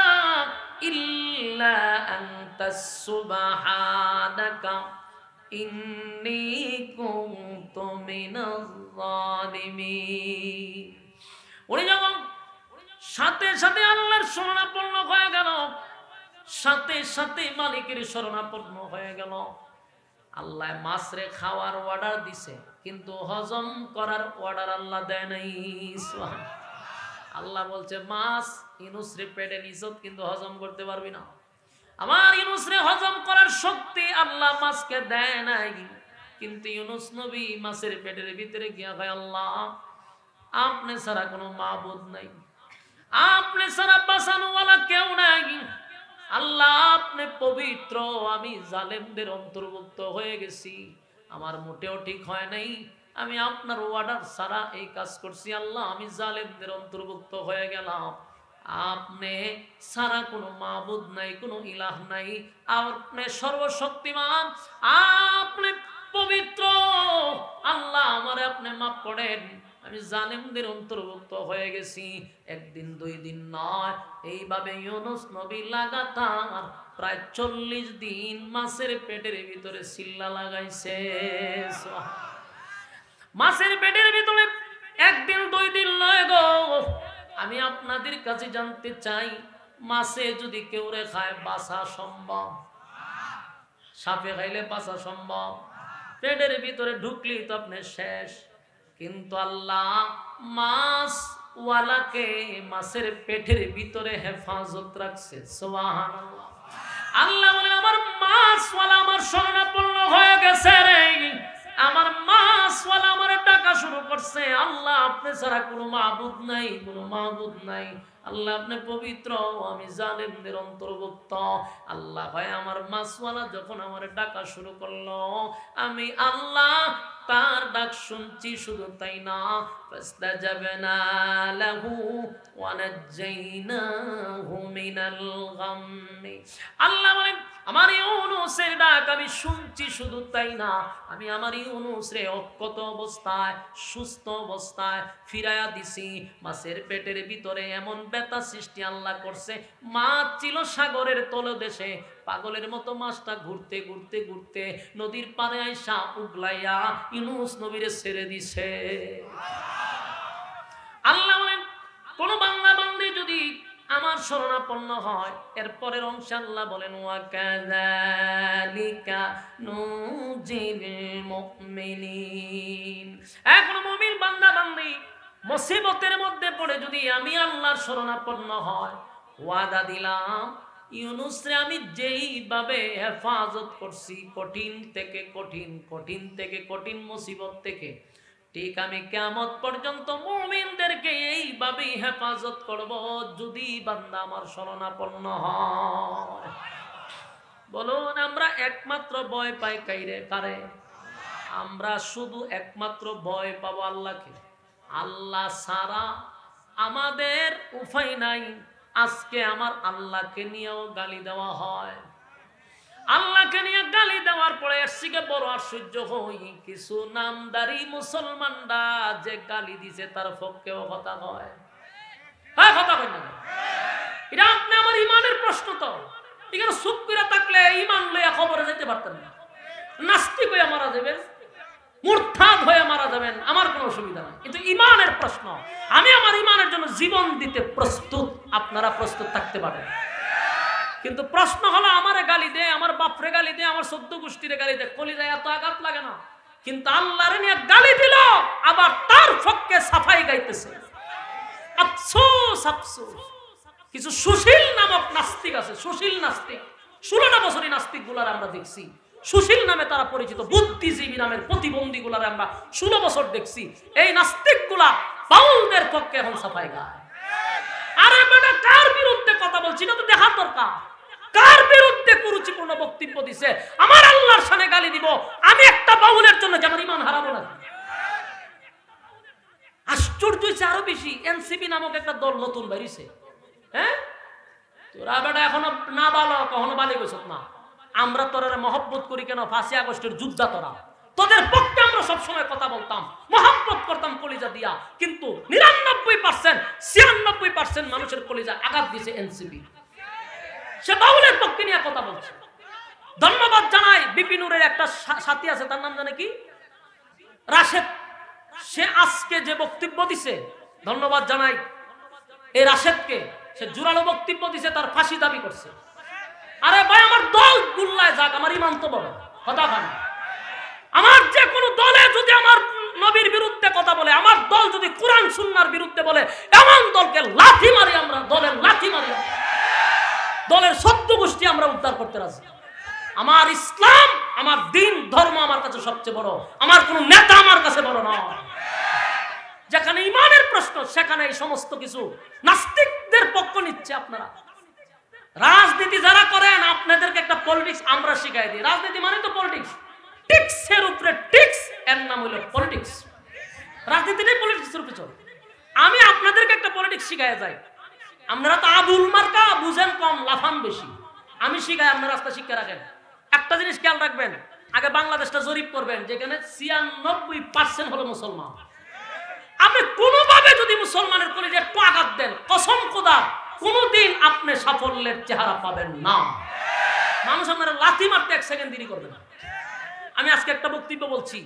ইল্লা আনতাস সুবহানাকা ইন্নী কুনতু মিনাজ জালিমিন। উনি যখন সাথে সাথে আল্লাহর শরণাপন্ন হয়ে গেল, সাথে সাথে মালিকের শরণাপন্ন হয়ে গেল। আল্লাহ মাছরে খাওয়ার অর্ডার দিছে, কিন্তু হজম করার অর্ডার আল্লাহ দেয় নাই। আল্লাহ বলছে মাছ ইউনূস রে পেটে নিছত, কিন্তু হজম করতে পারবি না। আমার ইউনূস রে হজম করার শক্তি আল্লাহ মাছকে দেয় নাই। কিন্তু ইউনূস নবী মাছের পেটের ভিতরে গিয়া কয় আল্লাহ আপনি ছাড়া কোনো মাবুদ নাই, আপনি ছাড়া বাঁচানোওয়ালা কেউ নাই। আল্লাহ আপনি পবিত্র, আমি জালেমদের অন্তর্ভুক্ত হয়ে গেছি, আমার মোটেও ঠিক হয় নাই, আমি আপনার অর্ডার ছাড়া এই কাজ করছি। আল্লাহ আমি জালেমদের অন্তর্ভুক্ত হয়ে গেলাম। আপনি ছাড়া কোনো মাবুদ নাই, কোনো ইলাহ নাই, আপনি সর্বশক্তিমান, আপনি পবিত্র। আল্লাহ আমারে আপনি মাফ করেন, আমি জালেমদের অন্তর্ভুক্ত হয়ে গেছি। একদিন দুই দিন নয়, এইভাবে ইউনূস নবী লাগাতার প্রায় 40 দিন মাছের পেটের ভিতরে সিল্লা লাগাইছে। মাছের পেটের ভিতরে একদিন দুই দিন নয় গো। আমি আপনাদের কাছে জানতে চাই, মাছে যদি কেউ রে খায় বাঁচা সম্ভব? সাপে খাইলে বাঁচা সম্ভব? পেটের ভিতরে ঢুকলেই তো আপনি শেষ। কিন্তু আল্লাহ মাছ ওয়ালাকে মাছের পেটের ভিতরে হেফাজত রাখছে। সুবহানাল্লাহ। আল্লাহ বলেন আমার মাছওয়ালা আমার শরণাপন্ন হয়ে গেছে রে, আমার মাছওয়ালা আমার ডাকা শুরু করছে। আল্লাহ আপনি ছাড়া কোনো মাবুদ নাই, কোনো মাবুদ নাই। আল্লাহ আপনি পবিত্র, আমি জালেমদের অন্তর্ভুক্ত। আল্লাহ ভাই আমার মাছওয়ালা যখন আমার ডাকা শুরু করলো, আমি আল্লাহ তার ডাক শুনছি। শুধু তাই না, ফাস্তাজাবনা লাহু ওয়া নাজ্জাইনাহু মিনাল গাম্মি। আল্লাহ বলেন আমার ইউনূসের ডাক আমি শুনছি। শুধু তাই না, আমি আমার ইউনূস রে অক্ষত অবস্থায়, সুস্থ অবস্থায় ফিরাইয়া দিছি। মাছের পেটের ভিতরে এমন ব্যথা সৃষ্টি আল্লাহ করছে, মাছ ছিল সাগরের তলদেশে, পাগলের মতো মাছটা ঘুরতে ঘুরতে ঘুরতে নদীর পাড়ে আইসা উগলাইয়া ইউনূস নবীরে ছেড়ে দিছে। আল্লাহ বলেন কোন বান্দা বান্দি যদি আমার শরণাপন্ন হয়, এরপরের অংশে আল্লাহ বলেন ওয়া কাযালিকা নুজিল মুমিনিন। এখন মুমিন বান্দা বান্দি মুসিবতের মধ্যে পড়ে যদি আমি আল্লাহর শরণাপন্ন হয়, ওয়াদা দিলাম ইউনূস রে আমি যেইভাবে হেফাজত করছি কঠিন থেকে কঠিন, কঠিন থেকে কঠিন মুসিবত থেকে, ঠিক আমি কিয়ামত পর্যন্ত মুমিনদেরকে এইভাবেই হেফাজত করব যদি বান্দা আমার শরণাপন্ন হয়। বলুন আমরা একমাত্র ভয় পাই কারে? আমরা শুধু একমাত্র ভয় পাবো আল্লাহকে। আল্লাহ ছাড়া আমাদের উপায় নাই। আজকে আমার আল্লাহকে নিয়েও গালি দেওয়া হয়। আল্লাহকে নিয়ে গালি দেওয়ার পরে এর থেকে বড় আশ্চর্য হই, কিছু নামদারি মুসলমানরা যে গালি দিছে তার পক্ষেও কথা হয়। হ্যাঁ, কথা হয় না? এটা আপনি আমার ইমানের প্রশ্ন। তো এখানে চুপ করে থাকলে ইমান লইয়া খবরে যেতে পারতেন না। নাস্তিক হয়ে মারা যাবেন, মুরতাদ হয়ে মারা যাবেন, আমার কোনো অসুবিধা নাই। কিন্তু ইমানের প্রশ্ন, আমি আমার ইমানের জন্য জীবন দিতে প্রস্তুত। আপনারা প্রস্তুত থাকতে পারেন। কিন্তু প্রশ্ন হলো, আমারে গালি দে, আমার বাপরে গালি দে, আমার 14 গোষ্ঠীরে গালি দে, কলিজায় এত আঘাত লাগে না? কিন্তু আল্লাহরে নিয়ে গালি দিল, আবার তার পক্ষে সাফাই গাইতেছে। আফসোস আফসোস, কিছু সুশীল নামক নাস্তিক আছে, সুশীল নাস্তিক। 16টা বছরই নাস্তিক গুলার আমরা দেখছি, সুশীল নামে তারা পরিচিত। বুদ্ধিজীবী নামের প্রতিবন্ধী গুলার আমরা 16 বছর দেখছি। এই নাস্তিক গুলা বাউলদের পক্ষে এখন সাফাই গায়। আরে বেটা, কার বিরুদ্ধে কথা বলছি না তো দেখার দরকার। কার বিরুদ্ধে কুরুচিপূর্ণ বক্তব্য দিছে? আমার আল্লাহর শানে গালি দিব, আমি একটা বাউলের জন্য যেমন ইমান হারাবো না? আশ্চর্য হয়েছে আরো বেশি, এনসিপি নামক একটা দল নতুন বেরিয়েছে। হ্যাঁ, তোরা বেটা এখনো না বালো, কখনো বালি গেছ না। আমরা তোরা মহব্বত করি কেন? 5ই আগস্টের যোদ্ধা তোরা, তোদের পক্ষে আমরা সবসময় কথা বলতাম, মহব্বত করতাম কলিজা দিয়া। কিন্তু 99% 96% মানুষের কলিজা আঘাত দিয়েছে এনসিপি। সে বাউলের পক্ষে নিয়ে কথা বলছে। ধন্যবাদ জানাই, বিপিনুরের একটা সাথী আছে, তার নাম জানে কি, রাশেদ। সে আজকে যে বক্তব্য দিছে, ধন্যবাদ জানাই এই রাশেদকে। সে জোরালো বক্তব্য দিছে, তার ফাঁসি দাবি করছে। আরে ভাই, আমার দল গুল্লায় যাক, আমার ইমান তো বড় কথা খান। আমার যে কোনো দলে যদি আমার নবীর বিরুদ্ধে কথা বলে, আমার দল যদি কোরআন সুন্নাহর বিরুদ্ধে বলে, এমন দলকে লাথি মারি আমরা, দলের লাথি মারি, দলের 14 গোষ্ঠী আমরা উদ্ধার করতে রাজি। আমার ইসলাম, আমার দিন ধর্ম আমার কাছে সবচেয়ে বড়, আমার কোন নেতা আমার কাছে বড় নয়। যেখানে ইমানের প্রশ্ন, সেখানে এই সমস্ত কিছু নাস্তিকদের পক্ষ নিচ্ছে আপনারা। রাজনীতি যারা করেন, আপনাদেরকে একটা পলিটিক্স আমরা শিখাই দিই। রাজনীতি মানে তো পলিটিক্স, টিক্সের উপরে টিক্স, এর নাম হলো পলিটিক্স। রাজনীতিটাই পলিটিক্সের উপরে চলে। আমি আপনাদেরকে একটা পলিটিক্স শিখাই যাই। আপনারা তো আবুল মার্কা, বুঝেন কম, লাফান বেশি। আমি শিখাই, আপনারা রাস্তা শিক্ষা রাখেন। একটা জিনিস খেয়াল রাখবেন, আগে বাংলাদেশটা জরিপ করবেন, যেখানে 96% হলো মুসলমান। আপনি কোনোভাবে যদি মুসলমানের কলিজায় একটু আঘাত দেন, কসম খোদা কোনোদিন আপনি সাফল্যের চেহারা পাবেন না। মানুষ আপনারা লাথি মারতে 1 সেকেন্ড দেরি করবে না। আমি আজকে একটা বক্তব্য বলছি,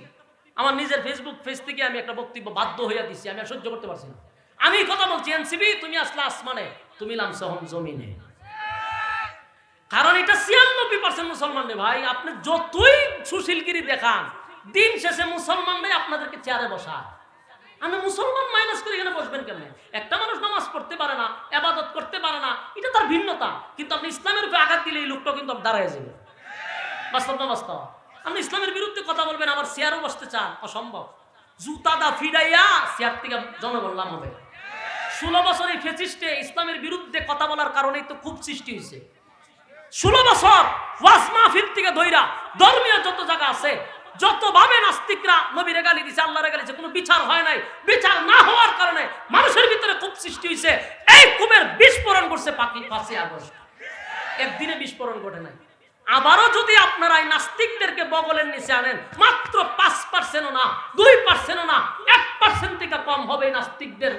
আমার নিজের ফেসবুক পেজ থেকে আমি একটা বক্তব্য বাধ্য হইয়া দিচ্ছি, আমি আর সহ্য করতে পারছি না। আমি কথা বলছি, এনসিবি তুমি আসলে আসমানে, তুমি নামছো হন জমিনে। কারণ এটা 96% মুসলমান রে ভাই। আপনি যতই সুশীলগিরি দেখান, দিন শেষে মুসলমানরাই আপনাদেরকে চেয়ারে বসা। আমি মুসলমান মাইনাস করে এখানে বসবেন কেন? একটা মানুষ নামাজ পড়তে পারে না, ইবাদত করতে পারে না, এটা তার ভিন্নতা। কিন্তু আপনি ইসলামের উপরে আঘাত দিলে এই লোকটা কিন্তু দাঁড়ায় যাবে। বাস্তব না বাস্তব? আপনি ইসলামের বিরুদ্ধে কথা বলবেন, আবার চেয়ারও বসতে চান, অসম্ভব। জুতা দা ফিরাইয়া চেয়ার থেকে জনগণ লাভ হবে। 16 বছর এই ফেসিস্টে ইসলামের বিরুদ্ধে কথা বলার কারণেই তো খুব সৃষ্টি হয়েছে। 16 বছর ওয়াজ মাহফিল থেকে ধইরা ধর্মীয় যত জায়গা আছে, যতভাবে নাস্তিকরা নবীরে গালি দিছে, আল্লাহরে গালি দিছে, কোনো বিচার হয় নাই। বিচার না হওয়ার কারণে মানুষের ভিতরে খুব সৃষ্টি হয়েছে। এই খুবের বিস্ফোরণ করছে 5ই আগস্ট। একদিনে বিস্ফোরণ ঘটে নাই। আবারও যদি আপনারা এই নাস্তিকদেরকে বগলের নিচে আনেন, মাত্র 5%ও না, 2%ও না, 1% থেকে কম হবে নাস্তিকদের,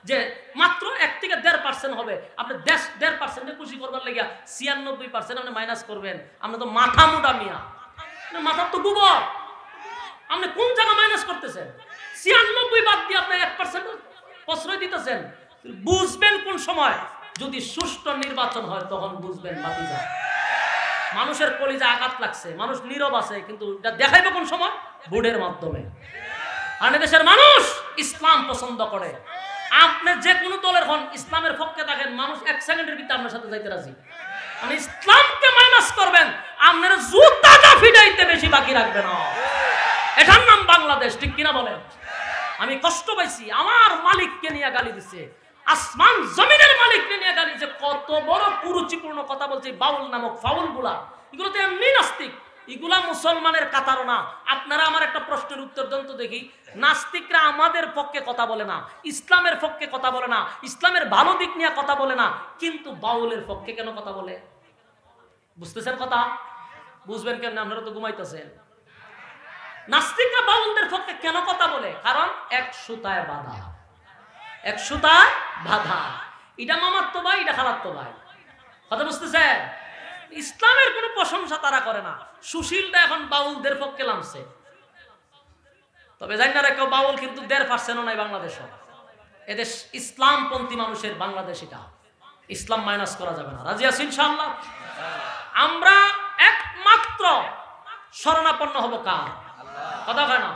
যে মাত্র 1 থেকে 1.5% হবে। আপনি 1.5% খুশি করবার লেগে 96% আপনি মাইনাস করবেন। আপনি তো মাথা মোটা মিয়া, মাথার তো গোবর। আপনি কোন জায়গা মাইনাস করতেছেন? 96 বাদ দিয়ে আপনি 1% প্রশ্রয় দিতেছেন। বুঝবেন কোন সময়? যদি সুষ্ঠু নির্বাচন হয় তখন বুঝবেন। বাতিজা, মানুষের কলিজা আঘাত লাগছে, মানুষ নীরব আছে, কিন্তু এটা দেখাইবে কোন সময়? ভোটের মাধ্যমে। আর দেশের মানুষ ইসলাম পছন্দ করে। আপনি যে কোনো দলের হন, ইসলামের পক্ষে থাকেন, মানুষ 1 সেকেন্ডের ভিতরে আপনার সাথে যাইতে রাজি। মানে ইসলামকে মাইনাস করবেন, আপনার জুতাটা ফিটাইতে বেশি বাকি রাখবে না। এটার নাম বাংলাদেশ, ঠিক কিনা বলেন? আমি কষ্ট পাইছি, আমার মালিককে নিয়ে গালি দিছে, আসমান জমিনের মালিককে নিয়ে গালি দিছে। কত বড় কুরুচিপূর্ণ কথা বলছে বাউল নামক ফাউল গুলা। এগুলো তো এমনি নাস্তিক, এগুলা মুসলমানের কাতার না। আপনারা আমার একটা প্রশ্নের উত্তর দেন তো দেখি। নাস্তিকরা আমাদের পক্ষে কথা বলে না, ইসলামের পক্ষে কথা বলে না, ইসলামের ভালো দিক নিয়ে কথা বলে না, কিন্তু বাউলের পক্ষে কেন কথা বলে? বুঝতেছেন কথা? বুঝবেন কেন? আপনারা তো ঘুমাইতেছেন। নাস্তিকরা বাউলদের পক্ষে কেন কথা বলে? কারণ এক সুতায় বাঁধা, এক সুতায় বাঁধা। এটা মামাত্ম ভাই, এটা খালাত্ম ভাই। কথা বুঝতেছেন? ইসলামের কোনো প্রশংসা তারা করে না। সুশীলটা এখন বাউলদের পক্ষে নামছে। তবে জানি না কেউ বাউল কিন্তু 1.5% নাই বাংলাদেশে। এদেশ ইসলামপন্থী মানুষের বাংলাদেশ, এটা ইসলাম মাইনাস করা যাবে না। রাজি আছি ইনশাআল্লাহ? আমরা একমাত্র শরণাপন্ন হব কার? কথা হয় না?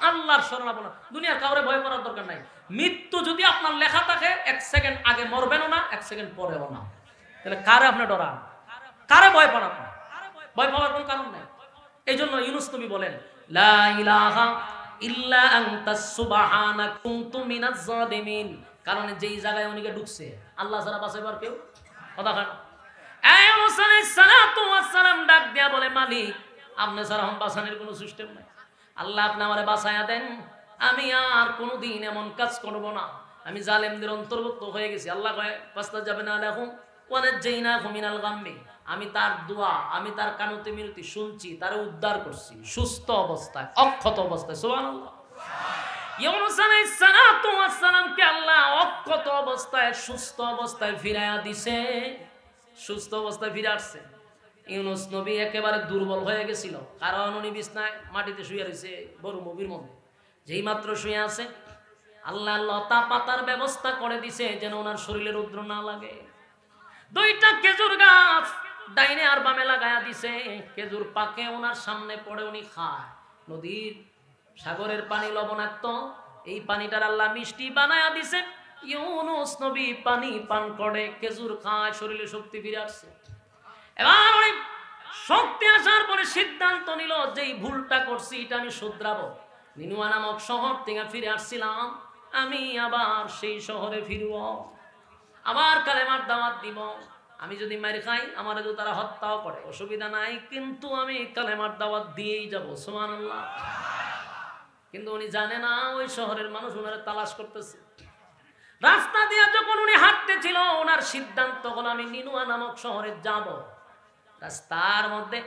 আল্লাহর শরণাপন্ন। দুনিয়ার কাউরে ভয় করার দরকার নাই। মৃত্যু যদি আপনার লেখা থাকে 1 সেকেন্ড আগে মরবেনও না, 1 সেকেন্ড পরেও না, তাহলে কারে আপনি ডরান? কারে ভয় পান আপনি? ভয় পাওয়ার কোনো কারণ নাই। এই জন্য ইউনূস নবী বলেন, লা ইলাহা ইল্লা আনতা সুবহানাকা কুনতু মিনাজ জালিমিন। কারণ যেই জায়গায় উনিকে ঢুকছে আল্লাহ ছাড়া বাঁচাইবার কেউ। কথা হয় না? এই ইউনূস আলাইহিস সালাতু ওয়াস সালাম ডাক দিয়া বলে, মালিক আপনি ছাড়া আমার বাঁচানোর কোনো সিস্টেম নাই। আল্লাহ আপনি আমারে বাঁচায়া দেন, আমি আর কোনোদিন এমন কাজ করব না। আমি জালেমদের অন্তর্ভুক্ত হয়ে গেছি। আল্লাহ কয়, ফাস্তাজাবনা লাহুম ওয়া নাজাইনাহুম মিনাল গাম্মি। আমি তার দোয়া, আমি তার কানতে মিনতি শুনছি, তারে উদ্ধার করছি সুস্থ অবস্থায়, অক্ষত অবস্থায়। সুবহানাল্লাহ। ইউনূস আলাইহিস সালাতু ওয়াস সালামকে আল্লাহ অক্ষত অবস্থায়, সুস্থ অবস্থায় ফিরাইয়া দিছে। সুস্থ অবস্থায় ফিরে আসছে। ইউনূস নবী একেবারে দুর্বল হয়ে গেছিল, কারণ উনি বিছনায় মাটিতে শুয়ে রয়েছে বড় মুভির মধ্যে। যেই মাত্র শুয়ে আছে, আল্লাহ লতা পাতার ব্যবস্থা করে দিছে যেন ওনার শরীরে রৌদ্র না লাগে। 2টা খেজুর গাছ ডাইনে আর বামে লাগায়া দিছে। খেজুর পাকে ওনার সামনে পড়ে উনি খায়। নদীর সাগরের পানি লবণাক্ত, এই পানিটার আল্লাহ মিষ্টি বানায়া দিছে। ইউনূস নবী পানি পান করে, খেজুর খায়, শরীরে শক্তি ফিরে আসছে। এবার অনেক শক্তি আসার পরে সিদ্ধান্ত নিল, যে ভুলটা করছি এটা আমি শুধরাবো। নিনুয়া নামক শহর থেকে ফিরে আসছিলাম, আমি আবার সেই শহরে ফিরব, আবার কালেমার দাওয়াত দিব। আমি যদি মার খাই, আমার যদি তারা হত্যাও করে অসুবিধা নাই, কিন্তু আমি কালেমার দাওয়াত দিয়েই যাব। সুবহানাল্লাহ। কিন্তু উনি জানে না ওই শহরের মানুষ ওনারে তালাশ করতেছে। রাস্তা দিয়ে যখন উনি হাঁটতেছিল, ওনার সিদ্ধান্ত হলো আমি নিনুয়া নামক শহরে যাব। রাস্তার মধ্যে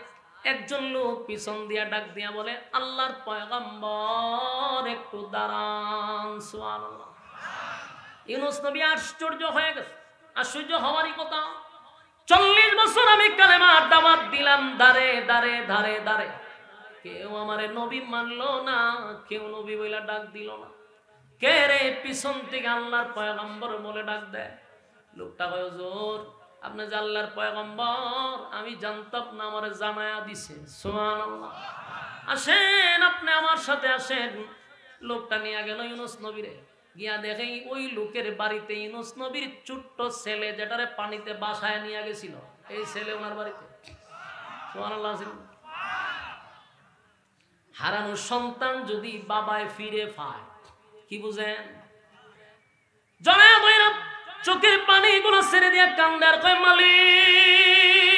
একজন লোক পিছন দিয়া ডাক দিয়া বলে, আল্লাহর পয়গম্বর একটু দাঁড়ান। সুবহানাল্লাহ। ইউনূস নবী আশ্চর্য হয়ে গেছে। আশ্চর্য হওয়ারই কথা। 40 বছর আমি কালেমার দাওয়াত দিলাম, দাঁড়ে দাঁড়ে ধারে দাঁড়ে, কেউ আমারে নবী মানলো না, কেউ নবী বইলা ডাক দিল না। কে রে পিছন থেকে আল্লাহর পয়গম্বর বলে ডাক দেয়। লোকটা কয়, হুজুর আপনি যে আল্লাহর পয়গম্বর আমি জানতাম না, আমারে জানায়া দিছে। সুবহানাল্লাহ। আসেন আপনি আমার সাথে আসেন। লোকটা নিয়ে গেল ইউনূস নবীরে। গিয়া দেখে ওই লোকের বাড়িতে ইউনূস নবীর ছোট্ট ছেলে, যেটারে পানিতে বাসায় নিয়ে গেছিল, এই ছেলে ওনার বাড়িতে। সুবহানাল্লাহ। হারানো সন্তান যদি বাবায় ফিরে পায়, কি বুঝেন? জনাব ভৈরব চোখের পানিগুলো ছেড়ে দিয়া কান্দার কয়, মালিক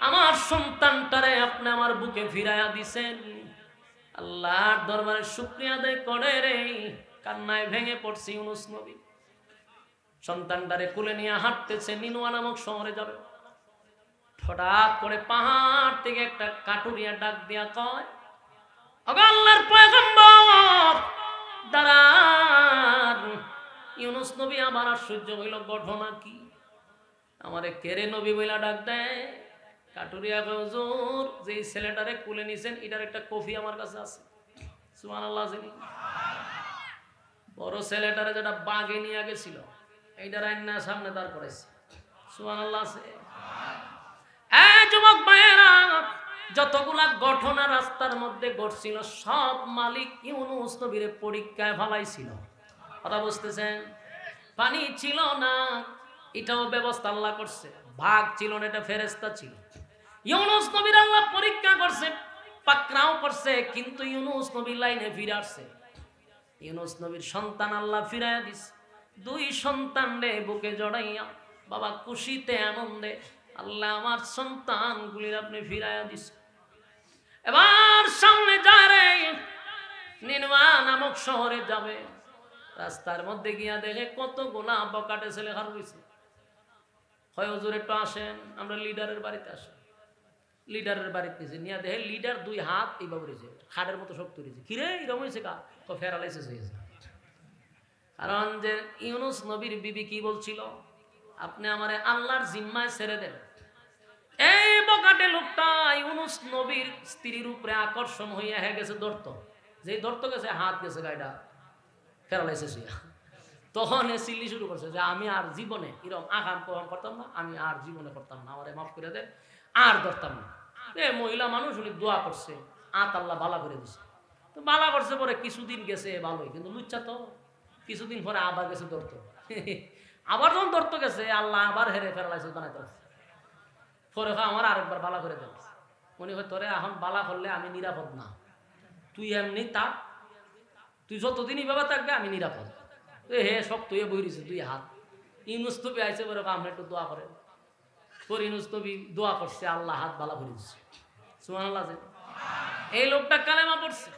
আমার সন্তানটারে আপনি আমার বুকে ফিরাইয়া দিছেন। আল্লাহর দরবারে শুকরিয়া আদায় করে রে। কান্নায় ভেঙে পড়ছে ইউনূস নবী। সন্তানটারে কোলে নিয়ে হাঁটতেছে, নিনুয়া নামক শহরে যাবে। হঠাৎ করে পাহাড় থেকে একটা কাটুরিয়া ডাক দিয়া কয়, ওগো আল্লাহর পয়গম্বর দাঁড়ান। ইউনূস নবী আবার আশ্চর্য হইল, ঘটনা কি? আমারে কেরে নবী বইলা ডাক দেয়? কাটুরিয়া কয়, হুজুর যে ছেলেটারে কুলে নিছেন এটার একটা কফি আমার কাছে আছে। সুবহানাল্লাহ। বড় ছেলেটারে যেটা বাগে নিয়ে গেছিল, এইটার আইনা সামনে দাঁড় করাইছে। সুবহানাল্লাহ। যুবক ভাইয়েরা, যতগুলা ঘটনা রাস্তার মধ্যে ঘটছিল সব মালিক ইউনূস নবীর পরীক্ষায় ফেলাইছিল। কথা বুঝতেছেন? পানি ছিল না, এটাও ব্যবস্থা আল্লাহ করছে। ভাগ ছিল না, এটা ফেরেশতা ছিল। ইউনূস নবীর আল্লাহ পরীক্ষা করছে, পাকড়াও করছে, কিন্তু ইউনূস নবী লাইনে ফিরে আসছে। ইউনূস নবীর সন্তান আল্লাহ ফিরাইয়া দিছে। 2 সন্তান রে বুকে জড়াইয়া বাবা খুশিতে আনন্দে আল্লাহ আমার সন্তানগুলির আপনি ফিরাইয়া দিছে। এবার সামনে যায় রে, নিনওয়া নামক শহরে যাবে। রাস্তার মধ্যে গিয়া দেখে কত গোনা বকাটে ছেলে খার হয়েছে। হয় হুজুর একটু আসেন, আমরা লিডারের বাড়িতে আসেন। লিডারের বাড়িতে নিয়ে দেখে লিডার 2 হাত এইভাবে রয়েছে, খাটের মতো শক্ত রয়েছে। কিরে এরকম হয়েছে কা? ফেরালাইসিস হয়েছে। কারণ যে ইউনুস নবীর বিবি কি বলছিল, আপনি আমারে আল্লাহর জিম্মায় ছেড়ে দেন। এই বকাটে লোকটা ইউনুস নবীর স্ত্রীর উপরে আকর্ষণ হইয়া হয়ে গেছে দর্ত। যেই দর্ত গেছে হাত গেছে গাইডা ফেরালাইসিস হইয়া। তখন চিল্লি শুরু করছে যে আমি আর জীবনে এরকম আকাম প্রমাণ করতাম না, আমি আর জীবনে করতাম না, আমারে মাফ করে দেন, আর ধরতাম না। মহিলা মানুষ উনি দোয়া করছে, আল্লাহ বালা করে দিছে। তো বালা করছে পরে কিছুদিন গেছে ভালোই, কিন্তু লুচ্চা তো কিছুদিন পরে আবার গেছে ধরতো। আবার যখন ধরতো গেছে আল্লাহ আবার হেরে ফেরালাইছে বানাইতে পরে আমার আরেকবার বালা করে দেন। উনি তোরে এখন বালা করলে আমি নিরাপদ না, তুই এমনি থাক, তুই যতদিন এইভাবে থাকবে আমি নিরাপদ। হে সব তুই বই রয়েছে 2 হাত। ইউনুস নবী আইসে বলে আমরা একটু দোয়া করেন। তোর ইউনুস নবী দোয়া করছে, আল্লাহ হাত বালা করে দিচ্ছে। সুবহানাল্লাহ। এই লোকটা কালেমা পড়ছে,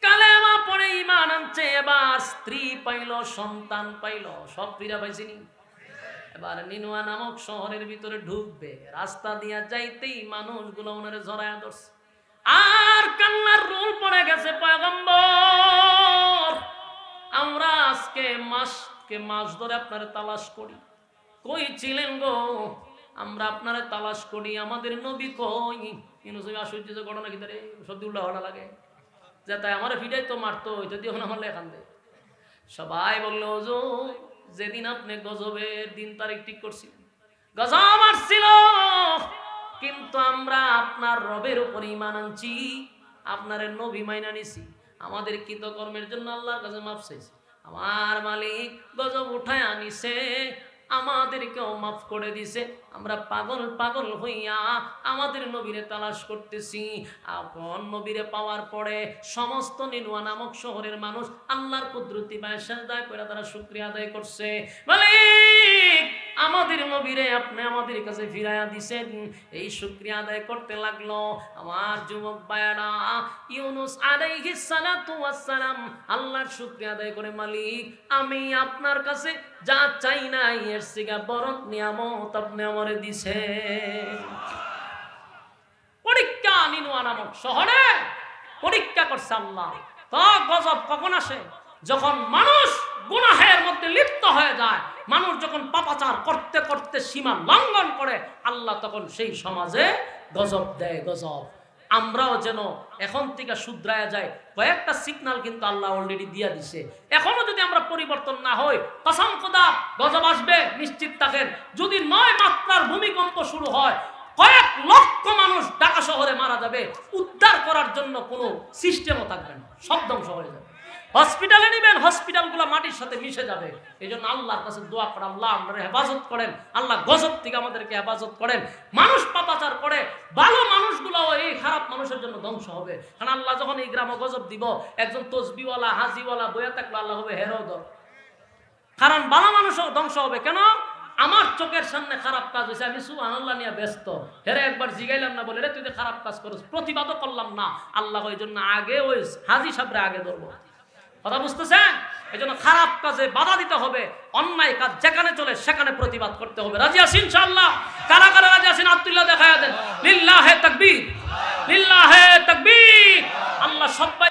কালেমা পড়ে ঈমান আনছে। এবার স্ত্রী পাইল, সন্তান পাইল, সব ফিরা পাইছিনি। এবার নিনওয়া নামক শহরের ভিতরে ঢুকবে, রাস্তা দিয়া যাইতেই মানুষগুলো ওনারে জড়ায়া ধরছে। আর কান্নার রোল পড়ে গেছে, পয়গম্বর আমরা আজকে মাস ধরে আপনারে তালাশ করি, কই ছিলেন গো? আমরা আপনারে তালাশ করি, আমাদের নবী কই? ইউনুস নবী আশ্চর্য ঘটনা কি রে, সত্যি উল্টা হলা লাগে যে তাই আমার ফিটাই তো মারতো, ওইটা দিয়ে আমার লেখান দেয়। সবাই বললো হুজুর যেদিন আপনি গজবের দিন তারিখ ঠিক করছিলেন, গজব আসছিল, কিন্তু আমরা আপনার রবের উপর ঈমান আনছি, আপনার নবী মাইনা নিছি, আমাদের কৃতকর্মের জন্য আল্লাহর কাছে মাফ চাইছি। আমার মালিক গজব উঠায় আনিছে, আমাদেরকেও মাফ করে দিছে। আমরা পাগল হইয়া আমাদের নবীরে তালাশ করতেছি। আপন নবীরে পাওয়ার পরে সমস্ত নিনওয়া নামক শহরের মানুষ আল্লাহর কুদরতি পায়ে সিজদা করে তারা শুকরিয়া আদায় করছে। মালিক আমাদের নবীরে আপনি আমাদের কাছে ফিরাইয়া দিছেন, এই শুকরিয়া আদায় করতে লাগলো। আমার যুবক ভাইয়েরা, ইউনুস আলাইহিস সালাতু ওয়াস সালাম আল্লাহর শুকরিয়া আদায় করে, মালিক আমি আপনার কাছে যা চাই নাই এর থেকে বড় নিয়ামত আপনি আমারে দিছেন। পরীক্ষা নিনওয়া নামক শহরে পরীক্ষা করছে আল্লাহ। তো গজব কখন আসে? যখন মানুষ গুনাহের মধ্যে লিপ্ত হয়ে যায়, মানুষ যখন পাপাচার করতে করতে সীমা লঙ্ঘন করে, আল্লাহ তখন সেই সমাজে গজব দেয়। গজব আমরাও যেন এখন থেকে শুধরায়া যায়, কয়েকটা সিগন্যাল কিন্তু আল্লাহ অলরেডি দিয়া দিছে। এখনো যদি আমরা পরিবর্তন না হই, কসম খোদা গজব আসবে নিশ্চিত থাকেন। যদি 9 মাত্রার ভূমিকম্প শুরু হয়, কয়েক লক্ষ মানুষ ঢাকা শহরে মারা যাবে, উদ্ধার করার জন্য কোনো সিস্টেমও থাকবে না, সব ধ্বংস হয়ে যাবে। হসপিটালে নিবেন, হসপিটালগুলো মাটির সাথে মিশে যাবে। এই জন্য আল্লাহর কাছে দোয়া করেন, আল্লাহ আমরা হেফাজত করেন, আল্লাহ গজব থেকে আমাদেরকে হেফাজত করেন। মানুষ পাপাচার করে, ভালো মানুষগুলো এই খারাপ মানুষের জন্য ধ্বংস হবে। কারণ আল্লাহ যখন এই গ্রামে গজব দিব, একজন তসবিওয়ালা হাজিওয়ালা বইয়া থাকলে আল্লাহ হবে হেরোদর। কারণ ভালো মানুষও ধ্বংস হবে। কেন? আমার চোখের সামনে খারাপ কাজ হয়েছে, আমি সুবহানাল্লাহ নিয়ে ব্যস্ত, হেরে একবার জিগাইলাম না বলে রে তুই খারাপ কাজ করিস, প্রতিবাদও করলাম না। আল্লাহ ওই জন্য আগে ওই হাজি সাহেবরে আগে ধরবো। কথা বুঝতেছেন? এই জন্য খারাপ কাজে বাধা দিতে হবে, অন্যায় কাজ যেখানে চলে সেখানে প্রতিবাদ করতে হবে। রাজি আছেন ইনশাআল্লাহ? কারা কারা রাজি আছেন আব্দুল্লাহ দেখায়া দেন। লিল্লাহে তাকবীর, লিল্লাহে তাকবীর। আল্লাহ সবাই